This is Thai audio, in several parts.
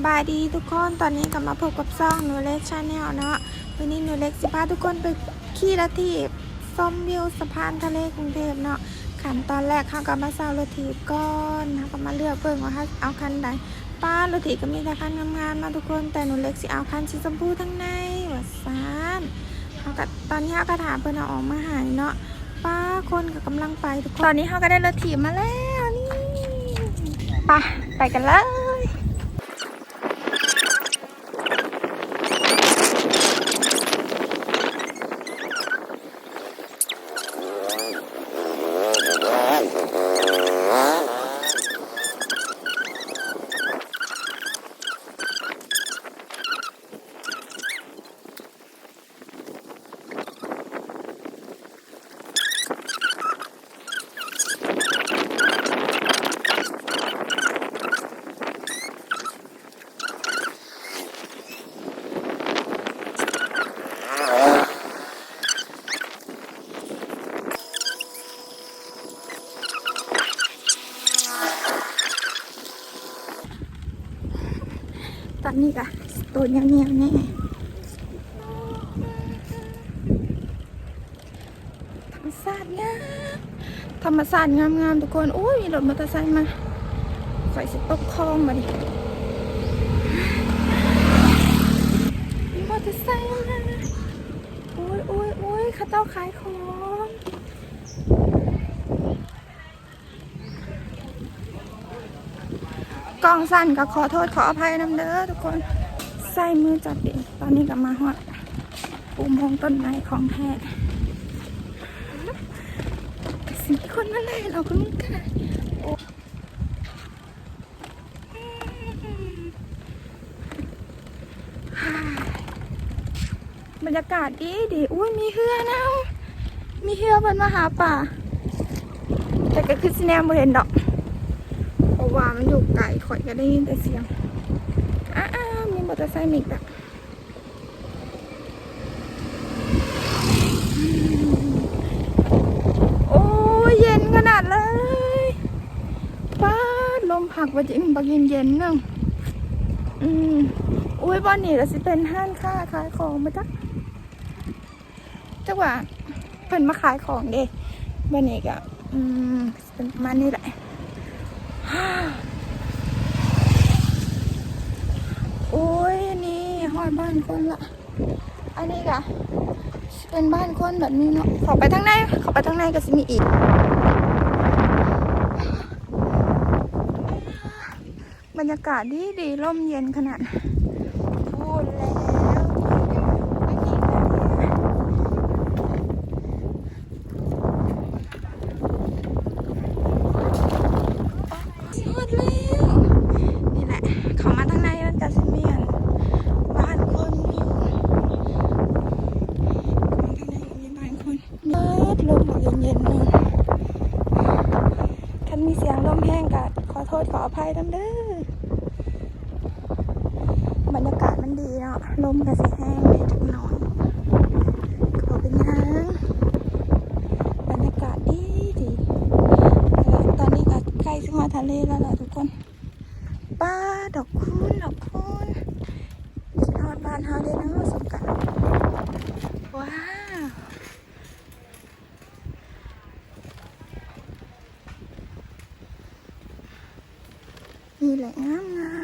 บายดีทุกคนตอนนี้กลับมาพบกับซ่องหนูเล็กชาแนลเนาะวันนี้หนูเล็กสิพาทุกคนไปขี่รถถีบชมวิวสะพานทะเลกรุงเทพเนาะขั้นตอนแรกเขาก็มาเช่ารถถีบก่อนเขาก็มาเลือกเบิ่งว่าเอาคันใดป้ารถถีบก็มีแต่คันงามๆมาทุกคนแต่หนูเล็กสิเอาคันสีชมพูทั้งในว่าซานเขาก็ตอนนี้เขาก็ถามเพิ่นเอาออกมาหายเนาะป้าคนก็กำลังไปทุกคนตอนนี้เขาก็ได้รถถีบมาแล้วนี่ไปกันเลยตอนนี้ก็ตัวเงียบๆแน่ธรรมชาติงามธรรมชาติงามๆทุกคนโอ้ยมีรถมอเตอร์ไซค์มาไฟสิตกคลองมาดิมีมอเตอร์ไซค์มาโอ้ยข้าเจ้าขายของกล้องสั่นก็ขอโทษขออภัยนำเด้อทุกคนใส่มือจับเองตอนนี้ก็มาฮอดอุโมงค์ต้นไม้ของแท้สิ่งที่คนมาเลยเราก็ไม่กล้าบรรยากาศดีอุ้ยมีเฮือนะมีเฮือบนมาหาป่าแต่ก็คือซีแนมบ่เห็นดอกเพราะว่ามันอยู่ไกลข่อยก็ได้ยินแต่เสียงมีมอเตอร์ไซค์มิกแบบโอ้ยเย็นขนาดเลยป้าลมผักว่าจริงบักเย็นนึงอุ้ยบอนนี่ก็สิเป็นห้างค้าขายของมาจักว่าเพิ่นมาขายของเด้บอนนี่ก็เป็นประมาณนี้แหละโอ้ยนี่ฮอดบ้านคนละอันนี้ก็เป็นบ้านคนแบบนี้เนาะเข้าไปทางในก็จะมีอีกบรรยากาศดีร่มเย็นขนาดพูดแล้วนี่แหละเข้ามาทางในมันก็จะมีบ้านคนอยู่ลมเย็นๆเลยคันมีเสียงลมแห้งก็ขอโทษขออภัยด้วยเด้อบรรยากาศมันดีเนาะลมก็สิแห้งเลยจักหน่อยก็เป็นยังบรรยากาศดีตอนนี้ก็ใกล้ถึงทะเลแล้วล่ะทุกคนป้าดอกคูณสิทอดบ้านเฮาได้เนาะสงกรานต์ว้าวนี่แหละงา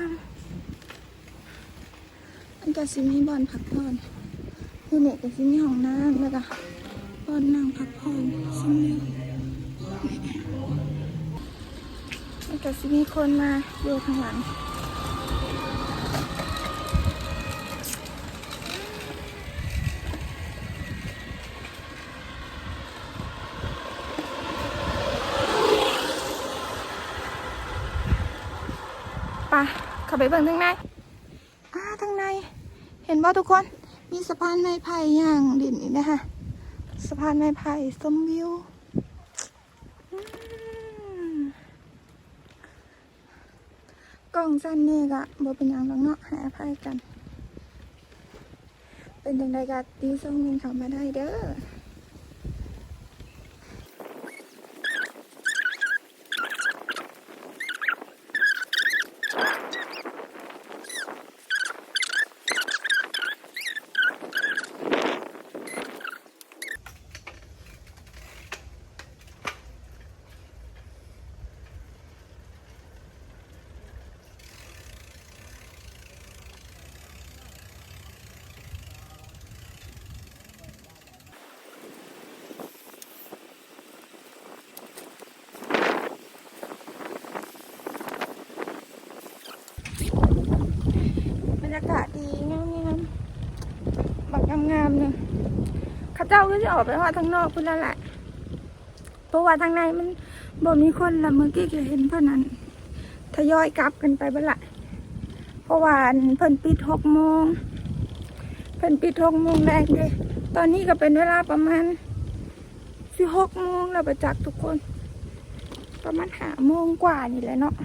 มมันก็สิมีบ่อนพักผ่อนคือเนี่ยก็สิมีห้องน้ำแล้วก็บ่อนนั่งพักผ่อนซิมีมันก็สิมีคนมาอยู่ข้างหลังเข้าไปเบิ่งทางในทางในเห็นบ่ทุกคนมีสะพานไม้ไผ่ย่างดินอีกนะคะสะพานไม้ไผ่ชมวิวกล้องสั้นนี่ก็บ่เป็นอย่างหรอกเนาะให้อภัยกันเป็นจังไดก็ตีส่งเงินเข้ามาได้เด้อ บ งามๆเนี่ยเขาเจ้าก็จะออกไปว่าทางนอกพุ่นแล้วแหละเพราะว่าทางในมันบ่มีคนละเมื่อกี้ก็เห็นเพื่อนนั้นทยอยกลับกันไปบ้างละเพราะว่าเพิ่นปิด6 โมงเพิ่นปิด6 โมงแรกเลยตอนนี้ก็เป็นเวลาประมาณ6 โมงแล้วประจักษ์ทุกคนประมาณ5 โมงกว่านี่แหละเนาะ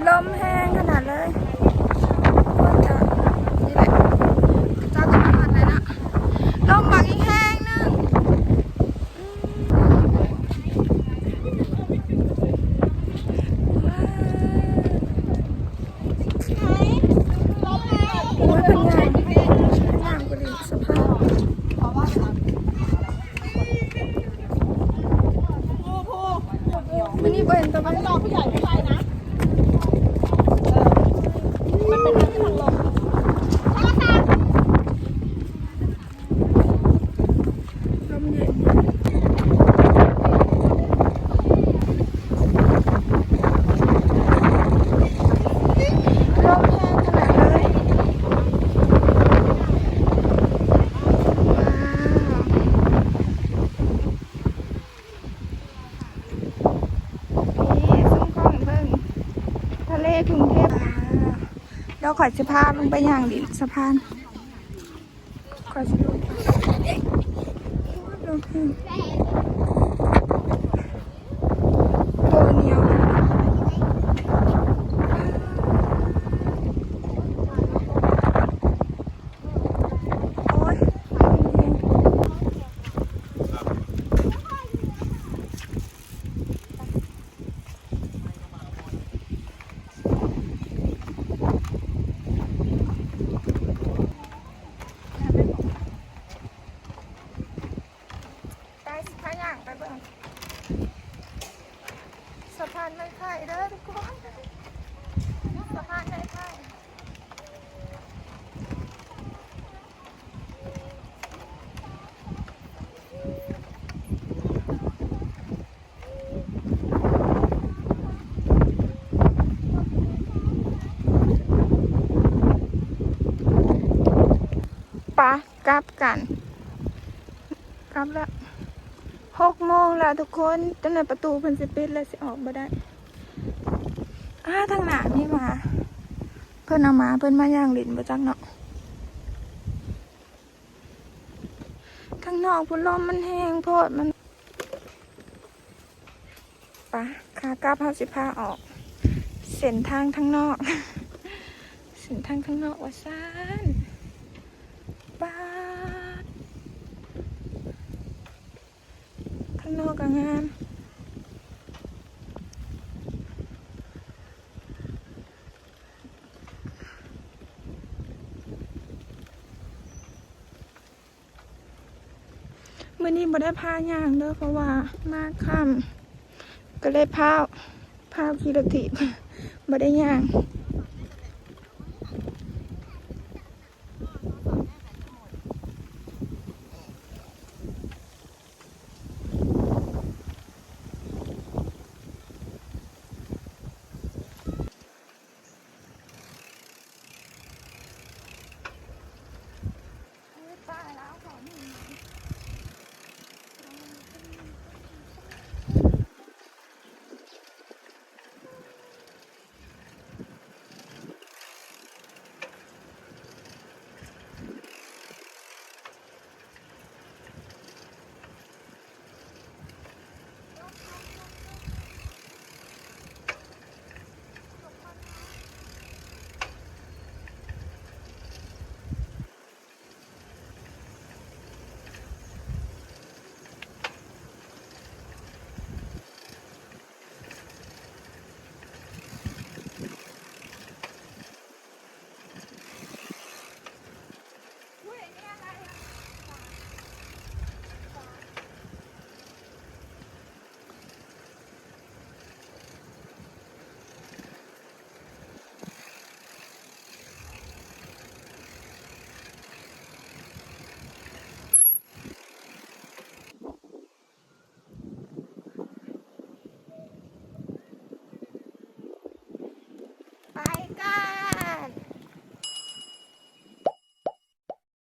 ลมแห้งขนาดเลยนี่แหละเจ้าจะมาเลยนะลมบักอีกแห้งนึงโอ้ยเป็นไงงามกว่าดิสภาพวันนี้เป็นตัวบ้านรอผู้ใหญ่ไม่ไปนะมันเป็นที่ทางลงลมเย็นลมแห้งขนาดเลยนี่ซุ้มของเพิ่งทะเลกรุงเทพเราขอจะพาลงไปอย่างดินสะพานขอจะลงตัวเหนียวโอ้ยไปเบิ่งสะพานไม้ไผ่เด้อทุกคนสะพานไม้ไผ่ปะกลับกันกลับแล้ว6 โมงแล้วทุกคนตั้งแต่ประตูเพิ่นสิปิดแล้วสิออกมาได้ทางหน้านี่มาเพิ่นเอามาเพิ่นมาย่างลิ้นบ่จักเนาะข้างนอกพุ่นลมมันแห้งโพดมันปะขากลับเฮาสิพาออกเส้นทางข้างนอกเส้นทางข้างนอกว่าซ่านบ้านข้างนอกก็งามมื้อนี้บ่ได้พาย่างเด้อเพราะว่ามาค่ำก็เลยพาขี่รถถีบบ่ได้ย่าง